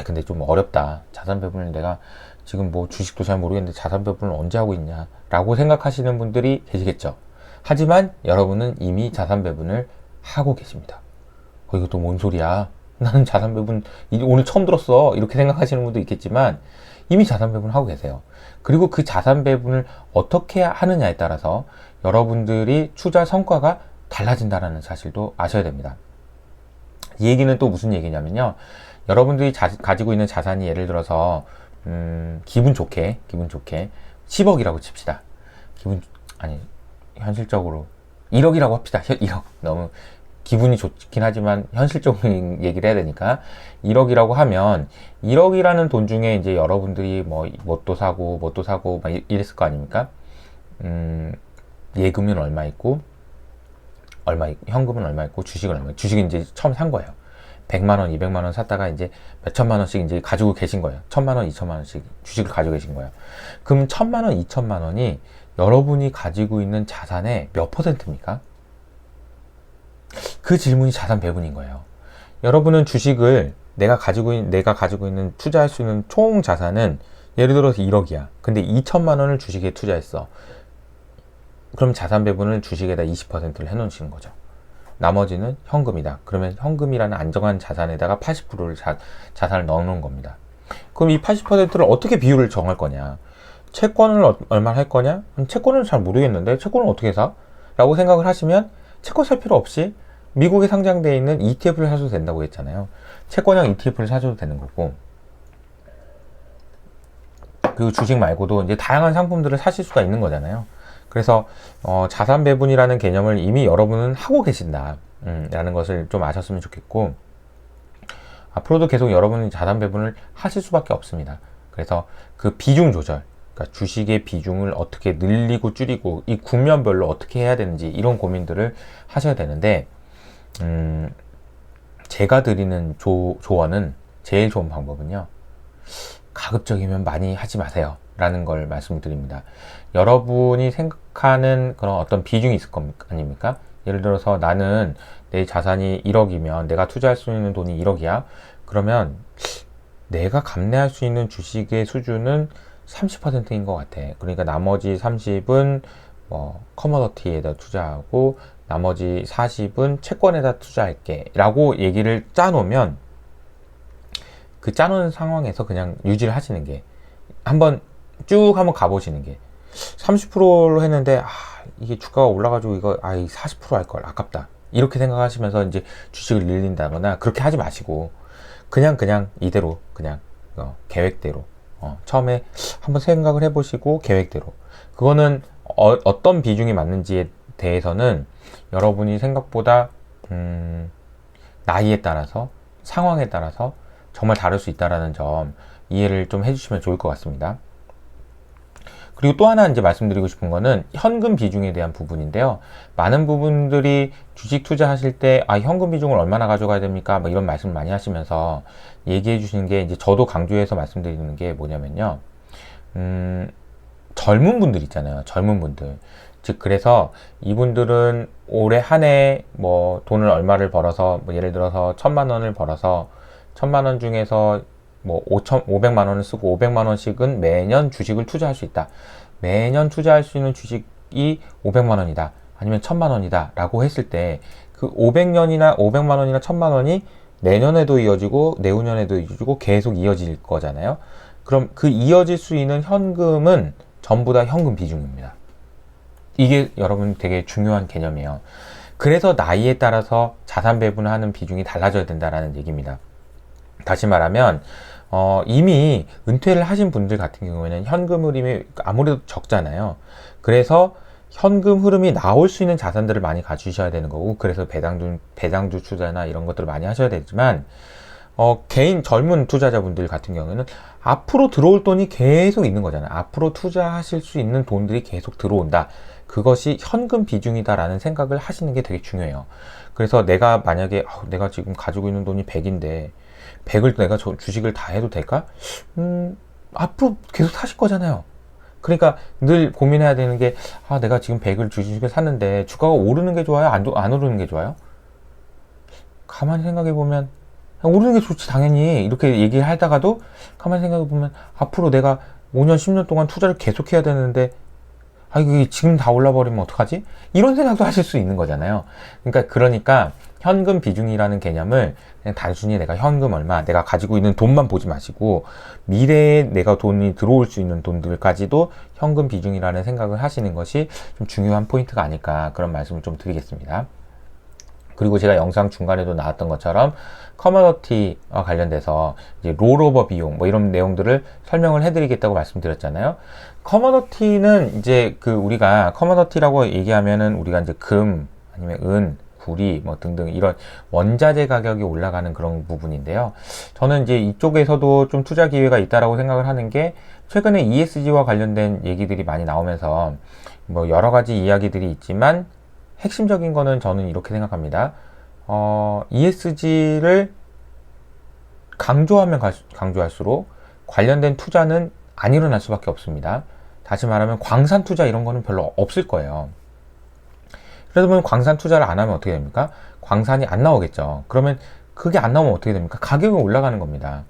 근데 좀 어렵다. 자산 배분을 내가 지금 뭐 주식도 잘 모르겠는데 자산 배분을 언제 하고 있냐 라고 생각하시는 분들이 계시겠죠. 하지만 여러분은 이미 자산 배분을 하고 계십니다. 이것도 뭔 소리야? 나는 자산 배분 오늘 처음 들었어. 이렇게 생각하시는 분도 있겠지만 이미 자산 배분을 하고 계세요. 그리고 그 자산 배분을 어떻게 하느냐에 따라서 여러분들이 투자 성과가 달라진다는 사실도 아셔야 됩니다. 이 얘기는 또 무슨 얘기냐면요. 여러분들이 가지고 있는 자산이 예를 들어서 기분 좋게 10억이라고 칩시다. 현실적으로 1억이라고 합시다. 1억. 너무 기분이 좋긴 하지만 현실적인 얘기를 해야 되니까 1억이라고 하면 1억이라는 돈 중에 이제 여러분들이 뭐 뭣도 사고 막 이랬을 거 아닙니까? 예금은 얼마 있고 현금은 얼마 있고 주식은 얼마 있고, 주식은 이제 처음 산 거예요. 100만원, 200만원 샀다가 이제 몇천만원씩 이제 가지고 계신 거예요. 1000만원, 2000만원씩 주식을 가지고 계신 거예요. 그럼 1000만원, 2000만원이 여러분이 가지고 있는 자산의 몇 %입니까? 그 질문이 자산 배분인 거예요. 여러분은 주식을 내가 가지고 있는 투자할 수 있는 총 자산은 예를 들어서 1억이야. 근데 2천만원을 주식에 투자했어. 그럼 자산 배분을 주식에다 20%를 해놓으시는 거죠. 나머지는 현금이다. 그러면 현금이라는 안정한 자산에다가 80%를 자산을 넣어놓은 겁니다. 그럼 이 80%를 어떻게 비율을 정할 거냐? 채권을 얼마 할 거냐? 채권은 잘 모르겠는데 채권은 어떻게 사? 라고 생각을 하시면 채권 살 필요 없이 미국에 상장되어 있는 ETF를 사셔도 된다고 했잖아요. 채권형 ETF를 사셔도 되는 거고, 그리고 주식 말고도 이제 다양한 상품들을 사실 수가 있는 거잖아요. 그래서 자산 배분이라는 개념을 이미 여러분은 하고 계신다. 라는 것을 좀 아셨으면 좋겠고, 앞으로도 계속 여러분이 자산 배분을 하실 수밖에 없습니다. 그래서 그 비중 조절, 그러니까 주식의 비중을 어떻게 늘리고 줄이고 이 국면별로 어떻게 해야 되는지 이런 고민들을 하셔야 되는데, 제가 드리는 조언은, 제일 좋은 방법은요, 가급적이면 많이 하지 마세요 라는 걸 말씀을 드립니다. 여러분이 생각하는 그런 어떤 비중이 있을 겁니까? 아닙니까? 예를 들어서 나는 내 자산이 1억이면 내가 투자할 수 있는 돈이 1억이야. 그러면 내가 감내할 수 있는 주식의 수준은 30%인 것 같아. 그러니까 나머지 30은 뭐 커머더티에다 투자하고 나머지 40은 채권에다 투자할게 라고 얘기를 짜놓으면, 그 짜놓은 상황에서 그냥 유지를 하시는 게, 한번 가보시는 게, 30%로 했는데 이게 주가가 올라가지고 이거 40% 할 걸 아깝다 이렇게 생각하시면서 이제 주식을 늘린다거나 그렇게 하지 마시고, 그냥 이대로 그냥 계획대로 처음에 한번 생각을 해보시고 계획대로, 그거는 어떤 비중이 맞는지에 대해서는 여러분이 생각보다 나이에 따라서 상황에 따라서 정말 다를 수 있다는 점 이해를 좀 해주시면 좋을 것 같습니다. 그리고 또 하나 이제 말씀드리고 싶은 거는 현금 비중에 대한 부분인데요. 많은 부분들이 주식 투자하실 때 현금 비중을 얼마나 가져가야 됩니까? 뭐 이런 말씀을 많이 하시면서 얘기해 주시는 게, 이제 저도 강조해서 말씀드리는 게 뭐냐면요. 젊은 분들 있잖아요. 젊은 분들. 즉, 그래서 이분들은 올해 한 해 뭐 돈을 얼마를 벌어서, 뭐 예를 들어서 1,000만 원을 벌어서 1,000만 원 중에서 뭐 500만 원을 쓰고 500만 원씩은 매년 주식을 투자할 수 있다. 매년 투자할 수 있는 주식이 500만 원이다. 아니면 1,000만 원이다. 라고 했을 때, 그 500만 원이나 1,000만 원이 내년에도 이어지고 내후년에도 이어지고 계속 이어질 거잖아요. 그럼 그 이어질 수 있는 현금은 전부 다 현금 비중입니다. 이게 여러분 되게 중요한 개념이에요. 그래서 나이에 따라서 자산 배분을 하는 비중이 달라져야 된다는 얘기입니다. 다시 말하면 이미 은퇴를 하신 분들 같은 경우에는 현금 흐름이 아무래도 적잖아요. 그래서 현금 흐름이 나올 수 있는 자산들을 많이 가지셔야 되는 거고, 그래서 배당주 투자나 이런 것들을 많이 하셔야 되지만, 개인 젊은 투자자분들 같은 경우에는 앞으로 들어올 돈이 계속 있는 거잖아요. 앞으로 투자하실 수 있는 돈들이 계속 들어온다. 그것이 현금 비중이다라는 생각을 하시는 게 되게 중요해요. 그래서 내가 만약에 내가 지금 가지고 있는 돈이 100인데 100을 내가 주식을 다 해도 될까? 앞으로 계속 사실 거잖아요. 그러니까 늘 고민해야 되는 게, 내가 지금 100을 주식을 샀는데 주가가 오르는 게 좋아요? 안 오르는 게 좋아요? 가만히 생각해 보면 오르는 게 좋지 당연히, 이렇게 얘기를 하다가도 가만히 생각해 보면 앞으로 내가 5년 10년 동안 투자를 계속 해야 되는데 이게 지금 다 올라버리면 어떡하지? 이런 생각도 하실 수 있는 거잖아요. 그러니까 현금 비중이라는 개념을 그냥 단순히 내가 현금 얼마, 내가 가지고 있는 돈만 보지 마시고, 미래에 내가 돈이 들어올 수 있는 돈들까지도 현금 비중이라는 생각을 하시는 것이 좀 중요한 포인트가 아닐까, 그런 말씀을 좀 드리겠습니다. 그리고 제가 영상 중간에도 나왔던 것처럼 커머더티와 관련돼서 이제 롤오버 비용 뭐 이런 내용들을 설명을 해드리겠다고 말씀드렸잖아요. 커머더티는 이제 우리가 커머더티라고 얘기하면은 우리가 이제 금 아니면 은, 구리 뭐 등등 이런 원자재 가격이 올라가는 그런 부분인데요. 저는 이제 이쪽에서도 좀 투자 기회가 있다라고 생각을 하는 게, 최근에 ESG와 관련된 얘기들이 많이 나오면서 뭐 여러 가지 이야기들이 있지만 핵심적인 거는 저는 이렇게 생각합니다. ESG를 강조하면 강조할수록 관련된 투자는 안 일어날 수밖에 없습니다. 다시 말하면 광산 투자 이런 거는 별로 없을 거예요. 그러다 보면 광산 투자를 안 하면 어떻게 됩니까? 광산이 안 나오겠죠. 그러면 그게 안 나오면 어떻게 됩니까? 가격이 올라가는 겁니다.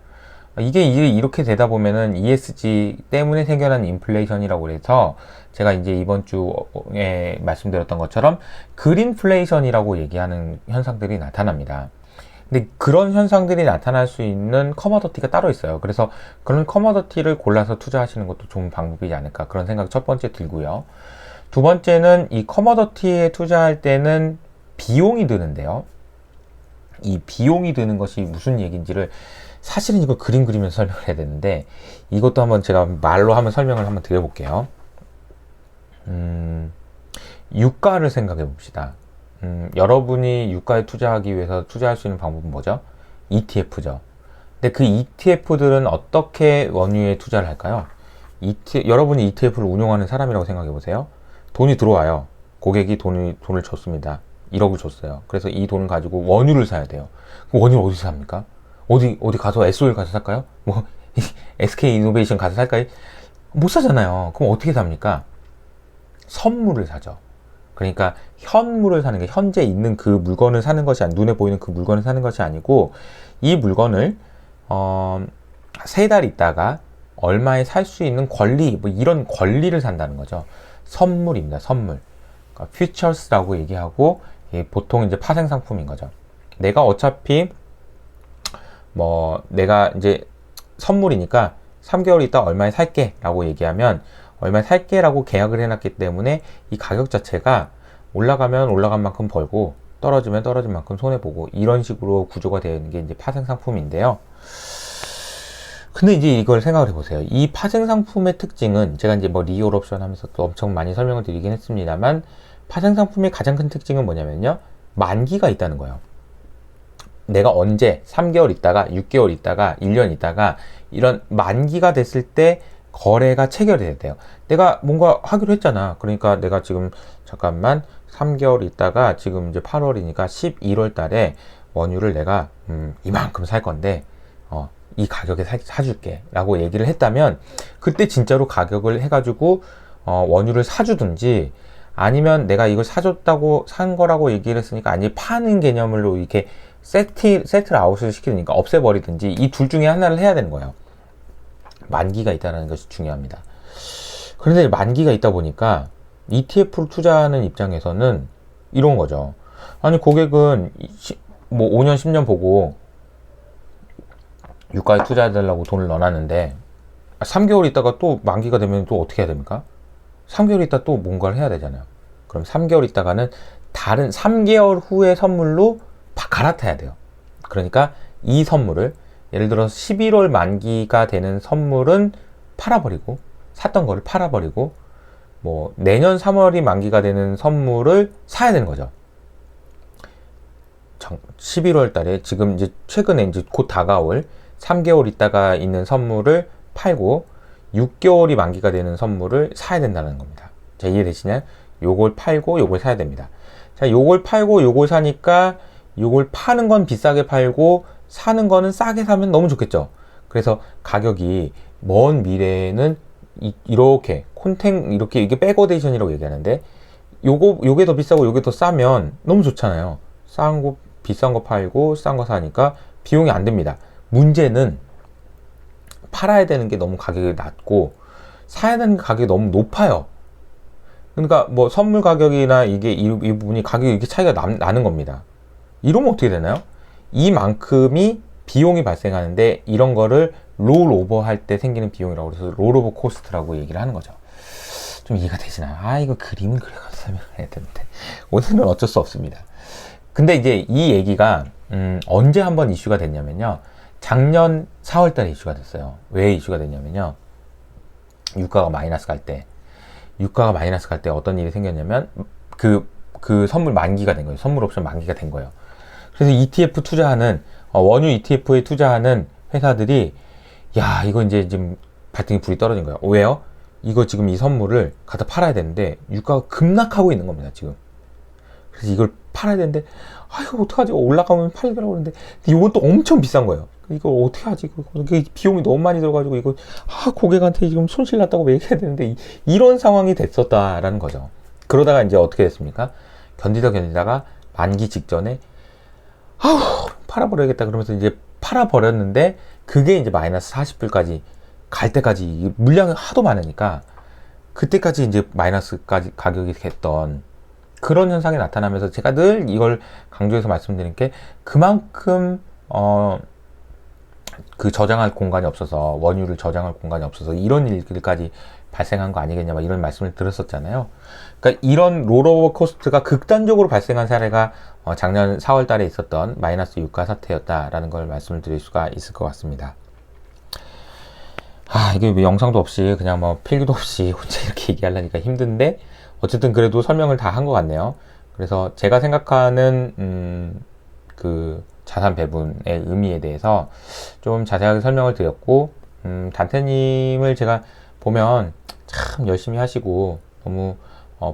이게 이렇게 되다 보면은 ESG 때문에 생겨난 인플레이션이라고 해서, 제가 이제 이번 주에 말씀드렸던 것처럼 그린플레이션이라고 얘기하는 현상들이 나타납니다. 근데 그런 현상들이 나타날 수 있는 커머더티가 따로 있어요. 그래서 그런 커머더티를 골라서 투자하시는 것도 좋은 방법이지 않을까, 그런 생각이 첫 번째 들고요. 두 번째는 이 커머더티에 투자할 때는 비용이 드는데요. 이 비용이 드는 것이 무슨 얘기인지를 사실은 이거 그림 그리면서 설명을 해야 되는데, 이것도 한번 제가 말로 한번 설명을 한번 드려볼게요. 유가를 생각해 봅시다. 여러분이 유가에 투자하기 위해서 투자할 수 있는 방법은 뭐죠? ETF죠. 근데 그 ETF들은 어떻게 원유에 투자를 할까요? 여러분이 ETF를 운용하는 사람이라고 생각해 보세요. 돈이 들어와요. 고객이 돈을 줬습니다. 1억을 줬어요. 그래서 이 돈을 가지고 원유를 사야 돼요. 그럼 원유를 어디서 삽니까? 어디 가서 SO일 가서 살까요? 뭐 SK 이노베이션 가서 살까요? 못 사잖아요. 그럼 어떻게 삽니까? 선물을 사죠. 그러니까 현물을 사는 게, 현재 있는 그 물건을 사는 것이 눈에 보이는 그 물건을 사는 것이 아니고, 이 물건을 3달 있다가 얼마에 살 수 있는 권리, 뭐 이런 권리를 산다는 거죠. 선물입니다. 선물. 그러니까 퓨처스라고 얘기하고, 보통 이제 파생 상품인 거죠. 내가 어차피 내가 이제 선물이니까 3개월 있다 얼마에 살게 라고 얘기하면, 얼마에 살게 라고 계약을 해놨기 때문에 이 가격 자체가 올라가면 올라간 만큼 벌고 떨어지면 떨어진 만큼 손해보고, 이런 식으로 구조가 되어 있는 게 이제 파생 상품인데요. 근데 이제 이걸 생각을 해보세요. 이 파생 상품의 특징은, 제가 이제 리얼 옵션 하면서 또 엄청 많이 설명을 드리긴 했습니다만, 파생 상품의 가장 큰 특징은 뭐냐면요, 만기가 있다는 거예요. 내가 언제 3개월 있다가 6개월 있다가 1년 있다가 이런 만기가 됐을 때 거래가 체결돼야 돼요. 내가 뭔가 하기로 했잖아. 그러니까 내가 지금 잠깐만 3개월 있다가 지금 이제 8월이니까 11월 달에 원유를 내가 이만큼 살 건데 이 가격에 사줄게 라고 얘기를 했다면, 그때 진짜로 가격을 해가지고 원유를 사주든지, 아니면 내가 이걸 사줬다고 산 거라고 얘기를 했으니까 아니 파는 개념으로 이렇게 세트를 아웃을 시키니까 없애버리든지, 이 둘 중에 하나를 해야 되는 거예요. 만기가 있다는 것이 중요합니다. 그런데 만기가 있다 보니까 ETF를 투자하는 입장에서는 이런 거죠. 아니 고객은 5년 10년 보고 유가에 투자해달라고 돈을 넣어놨는데 3개월 있다가 또 만기가 되면 또 어떻게 해야 됩니까? 3개월 있다 또 뭔가를 해야 되잖아요. 그럼 3개월 있다가는 다른 3개월 후의 선물로 갈아타야 돼요. 그러니까 이 선물을, 예를 들어서 11월 만기가 되는 선물은 팔아버리고, 샀던 거를 팔아버리고, 내년 3월이 만기가 되는 선물을 사야 되는 거죠. 11월 달에 지금 이제 최근에 이제 곧 다가올 3개월 있다가 있는 선물을 팔고 6개월이 만기가 되는 선물을 사야 된다는 겁니다. 자, 이해되시나요? 요걸 팔고 요걸 사야 됩니다. 자, 요걸 팔고 요걸 사니까 요걸 파는 건 비싸게 팔고 사는 거는 싸게 사면 너무 좋겠죠. 그래서 가격이 먼 미래에는 이렇게 이렇게 이게 백오데이션이라고 얘기하는데, 요게 더 비싸고 요게 더 싸면 너무 좋잖아요. 비싼 거 팔고 싼 거 사니까 비용이 안 듭니다. 문제는 팔아야 되는 게 너무 가격이 낮고 사야 되는 가격이 너무 높아요. 그러니까 선물 가격이나 이게 이 부분이 가격이 이렇게 차이가 나는 겁니다. 이러면 어떻게 되나요? 이만큼이 비용이 발생하는데, 이런 거를 롤오버 할 때 생기는 비용이라고 해서 롤오버 코스트라고 얘기를 하는 거죠. 좀 이해가 되시나요? 이거 그림을 그려가지고 설명을 해야 되는데 오늘은 어쩔 수 없습니다. 근데 이제 이 얘기가 언제 한번 이슈가 됐냐면요, 작년 4월 달에 이슈가 됐어요. 왜 이슈가 됐냐면요, 유가가 마이너스 갈 때 어떤 일이 생겼냐면, 그 선물 만기가 된 거예요. 선물 옵션 만기가 된 거예요. 그래서 ETF 투자하는, 원유 ETF에 투자하는 회사들이, 이거 이제 지금 발등에 불이 떨어진 거예요. 왜요? 이거 지금 이 선물을 갖다 팔아야 되는데, 유가가 급락하고 있는 겁니다, 지금. 그래서 이걸 팔아야 되는데, 이거 어떡하지? 올라가면 팔더라고 그러는데, 이건 또 엄청 비싼 거예요. 이거 어떻게 하지? 이게 비용이 너무 많이 들어가지고, 이거, 고객한테 지금 손실 났다고 얘기해야 되는데, 이런 상황이 됐었다라는 거죠. 그러다가 이제 어떻게 됐습니까? 견디다가 만기 직전에, 팔아버려야겠다 그러면서 이제 팔아버렸는데, 그게 이제 마이너스 40불까지 갈 때까지 물량이 하도 많으니까, 그때까지 이제 마이너스까지 가격이 됐던 그런 현상이 나타나면서, 제가 늘 이걸 강조해서 말씀드린 게, 그만큼 그 저장할 공간이 없어서, 원유를 저장할 공간이 없어서 이런 일들까지 발생한 거 아니겠냐, 이런 말씀을 드렸었잖아요. 그러니까 이런 롤오버 코스트가 극단적으로 발생한 사례가 작년 4월 달에 있었던 마이너스 유가 사태였다라는 걸 말씀을 드릴 수가 있을 것 같습니다. 이게 영상도 없이 그냥 필기도 없이 혼자 이렇게 얘기하려니까 힘든데, 어쨌든 그래도 설명을 다 한 것 같네요. 그래서 제가 생각하는 그 자산 배분의 의미에 대해서 좀 자세하게 설명을 드렸고, 단테님을 제가 보면 참 열심히 하시고 너무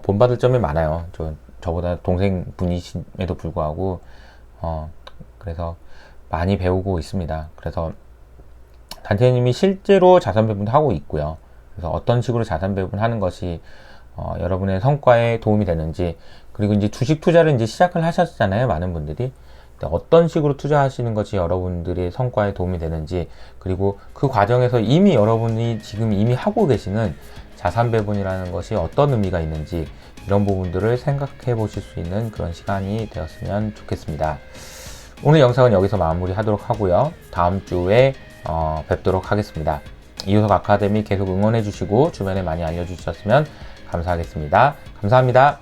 본받을 점이 많아요. 저보다 동생 분이심에도 불구하고 그래서 많이 배우고 있습니다. 그래서 단테님이 실제로 자산 배분도 하고 있고요. 그래서 어떤 식으로 자산 배분하는 것이 여러분의 성과에 도움이 되는지, 그리고 이제 주식 투자를 이제 시작을 하셨잖아요, 많은 분들이. 어떤 식으로 투자하시는 것이 여러분들의 성과에 도움이 되는지, 그리고 그 과정에서 이미 여러분이 지금 이미 하고 계시는 자산 배분이라는 것이 어떤 의미가 있는지, 이런 부분들을 생각해 보실 수 있는 그런 시간이 되었으면 좋겠습니다. 오늘 영상은 여기서 마무리하도록 하고요. 다음 주에 뵙도록 하겠습니다. 이효석 아카데미 계속 응원해 주시고 주변에 많이 알려주셨으면 감사하겠습니다. 감사합니다.